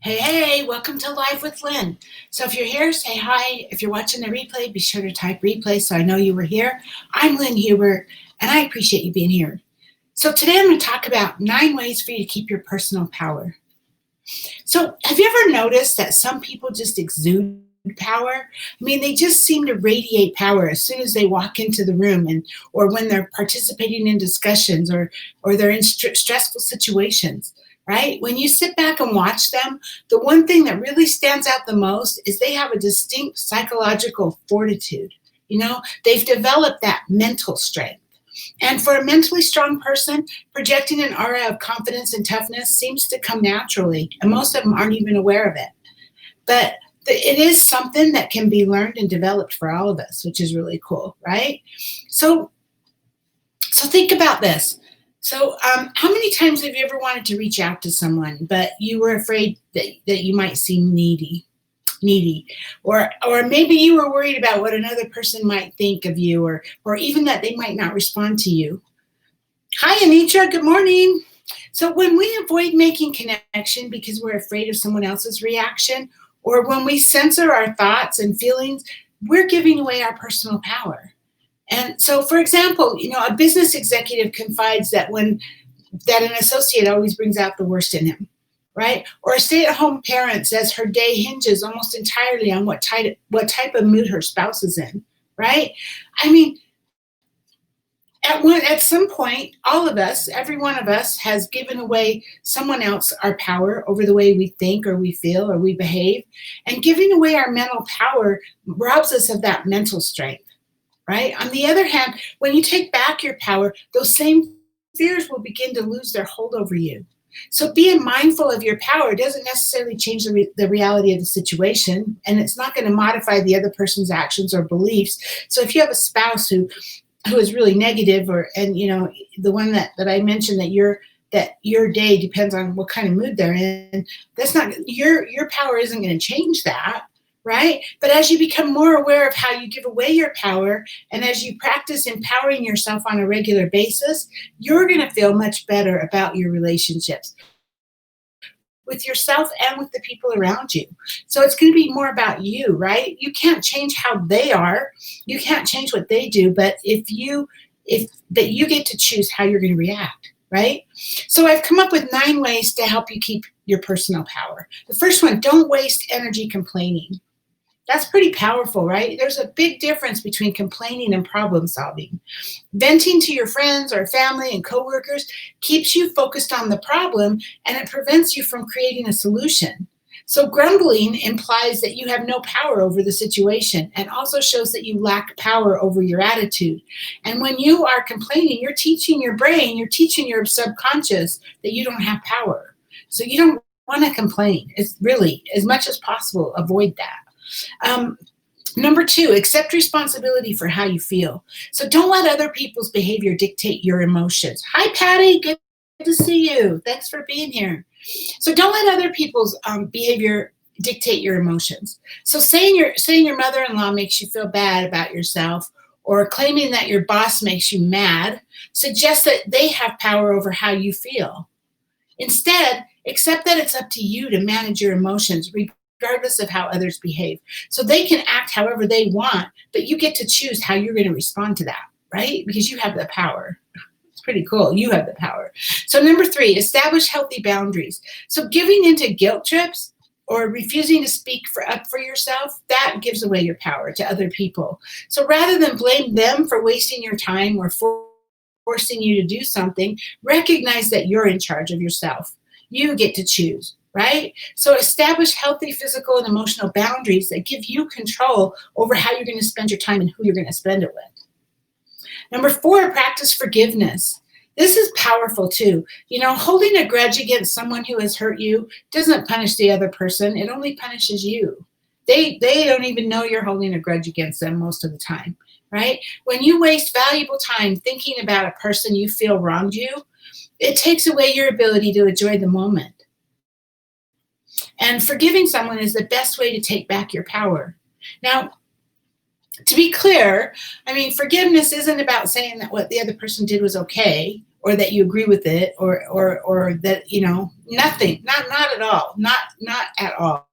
Hey, welcome to Live with Lynn. So if you're here, say hi. If you're watching the replay, be sure to type replay so I know you were here. I'm Lynn Huber, and I appreciate you being here. So today I'm going to talk about 9 ways for you to keep your personal power. So have you ever noticed that some people just exude power? I mean, they just seem to radiate power as soon as they walk into the room, or when they're participating in discussions, or they're in stressful situations. Right? When you sit back and watch them, the one thing that really stands out the most is they have a distinct psychological fortitude. They've developed that mental strength. And for a mentally strong person, projecting an aura of confidence and toughness seems to come naturally, and most of them aren't even aware of it. But it is something that can be learned and developed for all of us, which is really cool, right? So think about this. So how many times have you ever wanted to reach out to someone, but you were afraid that you might seem needy, or maybe you were worried about what another person might think of you, or even that they might not respond to you? Hi, Anitra. Good morning. So when we avoid making connection because we're afraid of someone else's reaction, or when we censor our thoughts and feelings, we're giving away our personal power. And so, for example, a business executive confides that an associate always brings out the worst in him, right? Or a stay-at-home parent says her day hinges almost entirely on what type of mood her spouse is in, right? I mean, at some point, all of us, every one of us, has given away someone else our power over the way we think or we feel or we behave. And giving away our mental power robs us of that mental strength. Right? On the other hand, when you take back your power, those same fears will begin to lose their hold over you. So being mindful of your power doesn't necessarily change the reality of the situation, and it's not going to modify the other person's actions or beliefs. So if you have a spouse who is really negative, and the one that I mentioned, that your day depends on what kind of mood they're in, that's not your power isn't going to change that. Right? But as you become more aware of how you give away your power, and as you practice empowering yourself on a regular basis, you're going to feel much better about your relationships with yourself and with the people around you. So it's going to be more about you, right? You can't change how they are. You can't change what they do, but you get to choose how you're going to react. Right? So I've come up with 9 ways to help you keep your personal power. The first one, don't waste energy complaining. That's pretty powerful, right? There's a big difference between complaining and problem solving. Venting to your friends or family and coworkers keeps you focused on the problem, and it prevents you from creating a solution. So grumbling implies that you have no power over the situation, and also shows that you lack power over your attitude. And when you are complaining, you're teaching your brain, you're teaching your subconscious that you don't have power. So you don't want to complain. It's really, as much as possible, avoid that. Number 2, accept responsibility for how you feel. So don't let other people's behavior dictate your emotions. Hi, Patty. Good to see you. Thanks for being here. So don't let other people's behavior dictate your emotions. So saying your mother-in-law makes you feel bad about yourself, or claiming that your boss makes you mad, suggests that they have power over how you feel. Instead, accept that it's up to you to manage your emotions, regardless of how others behave. So they can act however they want, but you get to choose how you're going to respond to that, right? Because you have the power. It's pretty cool. You have the power. So number 3, establish healthy boundaries. So giving into guilt trips or refusing to speak up for yourself, that gives away your power to other people. So rather than blame them for wasting your time or forcing you to do something, recognize that you're in charge of yourself. You get to choose. Right? So establish healthy physical and emotional boundaries that give you control over how you're going to spend your time and who you're going to spend it with. Number 4, practice forgiveness. This is powerful too. Holding a grudge against someone who has hurt you doesn't punish the other person. It only punishes you. They don't even know you're holding a grudge against them most of the time, right? When you waste valuable time thinking about a person you feel wronged you, it takes away your ability to enjoy the moment. And forgiving someone is the best way to take back your power. Now, to be clear, forgiveness isn't about saying that what the other person did was okay, or that you agree with it, or that, nothing, not at all, not at all.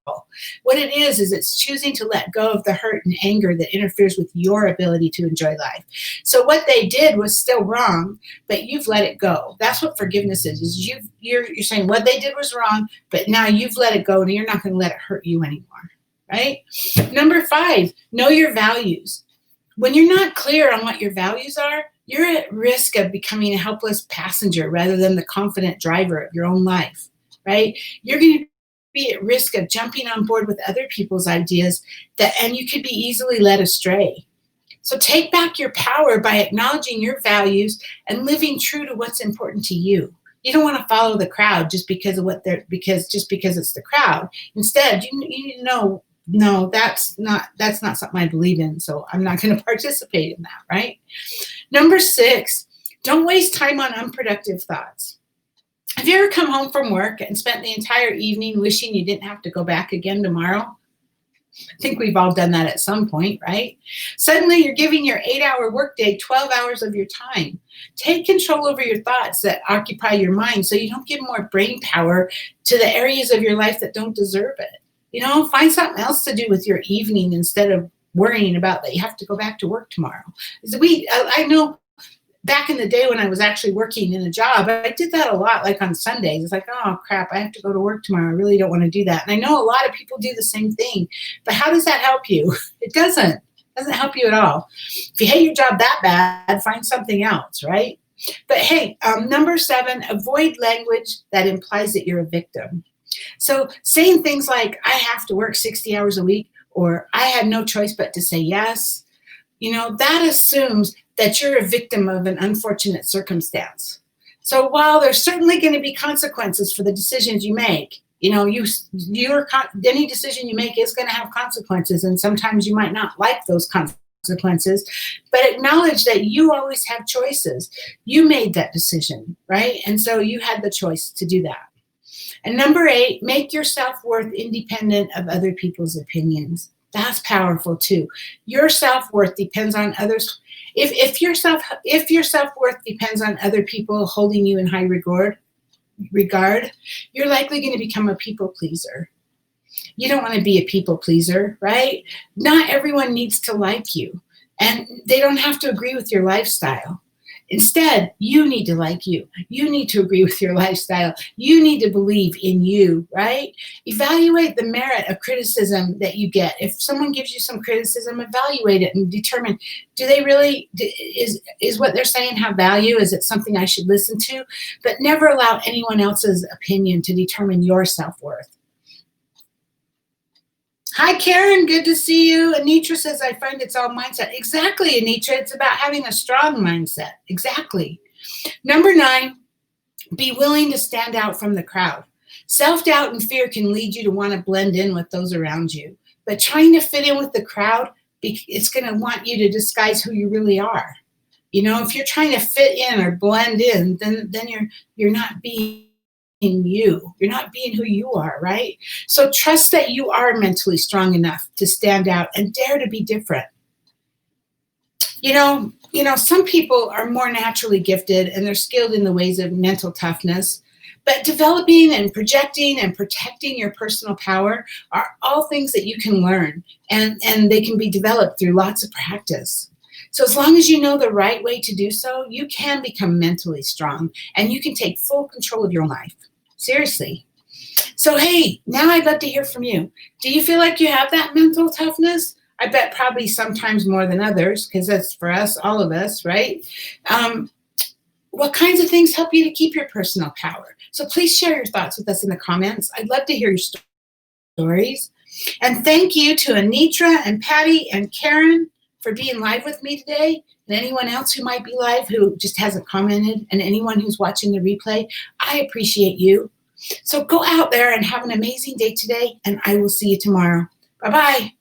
What it is it's choosing to let go of the hurt and anger that interferes with your ability to enjoy life. So what they did was still wrong, but you've let it go. That's what forgiveness is you're saying what they did was wrong, but now you've let it go and you're not going to let it hurt you anymore, right? Number 5, know your values. When you're not clear on what your values are, you're at risk of becoming a helpless passenger rather than the confident driver of your own life, right? You're going to be at risk of jumping on board with other people's ideas and you could be easily led astray. So take back your power by acknowledging your values and living true to what's important to you. You don't want to follow the crowd just because it's the crowd. Instead, you need to know, no, that's not something I believe in, so I'm not going to participate in that, right? Number 6, don't waste time on unproductive thoughts. Have you ever come home from work and spent the entire evening wishing you didn't have to go back again tomorrow? I think we've all done that at some point, right? Suddenly you're giving your 8-hour workday 12 hours of your time. Take control over your thoughts that occupy your mind so you don't give more brain power to the areas of your life that don't deserve it. Find something else to do with your evening instead of worrying about that you have to go back to work tomorrow. I know back in the day when I was actually working in a job, I did that a lot, like on Sundays. It's like, oh, crap, I have to go to work tomorrow. I really don't want to do that. And I know a lot of people do the same thing. But how does that help you? It doesn't. It doesn't help you at all. If you hate your job that bad, find something else, right? But hey, number 7, avoid language that implies that you're a victim. So saying things like, I have to work 60 hours a week, or I had no choice but to say yes, that assumes that you're a victim of an unfortunate circumstance. So while there's certainly going to be consequences for the decisions you make, any decision you make is going to have consequences, and sometimes you might not like those consequences, but acknowledge that you always have choices. You made that decision, right? And so you had the choice to do that. And number 8, make your self-worth independent of other people's opinions. That's powerful too. Your self-worth depends on others. If your self-worth depends on other people holding you in high regard, you're likely going to become a people pleaser. You don't want to be a people pleaser, right? Not everyone needs to like you, and they don't have to agree with your lifestyle. Instead, you need to like you. You need to agree with your lifestyle. You need to believe in you, right? Evaluate the merit of criticism that you get. If someone gives you some criticism, evaluate it and determine, do they really, is what they're saying have value? Is it something I should listen to? But never allow anyone else's opinion to determine your self-worth. Hi, Karen. Good to see you. Anitra says, I find it's all mindset. Exactly, Anitra. It's about having a strong mindset. Exactly. Number 9, be willing to stand out from the crowd. Self-doubt and fear can lead you to want to blend in with those around you. But trying to fit in with the crowd, it's going to want you to disguise who you really are. If you're trying to fit in or blend in, then you're not being you. You're not being who you are, right? So trust that you are mentally strong enough to stand out and dare to be different. Some people are more naturally gifted and they're skilled in the ways of mental toughness, but developing and projecting and protecting your personal power are all things that you can learn, and they can be developed through lots of practice. So as long as you know the right way to do so, you can become mentally strong and you can take full control of your life. Seriously. So, hey, now I'd love to hear from you. Do you feel like you have that mental toughness? I bet probably sometimes more than others, because that's for us, all of us, right? What kinds of things help you to keep your personal power? So please share your thoughts with us in the comments. I'd love to hear your stories. And thank you to Anitra and Patty and Karen for being live with me today, and anyone else who might be live who just hasn't commented, and anyone who's watching the replay. I appreciate you. So go out there and have an amazing day today, and I will see you tomorrow. Bye-bye.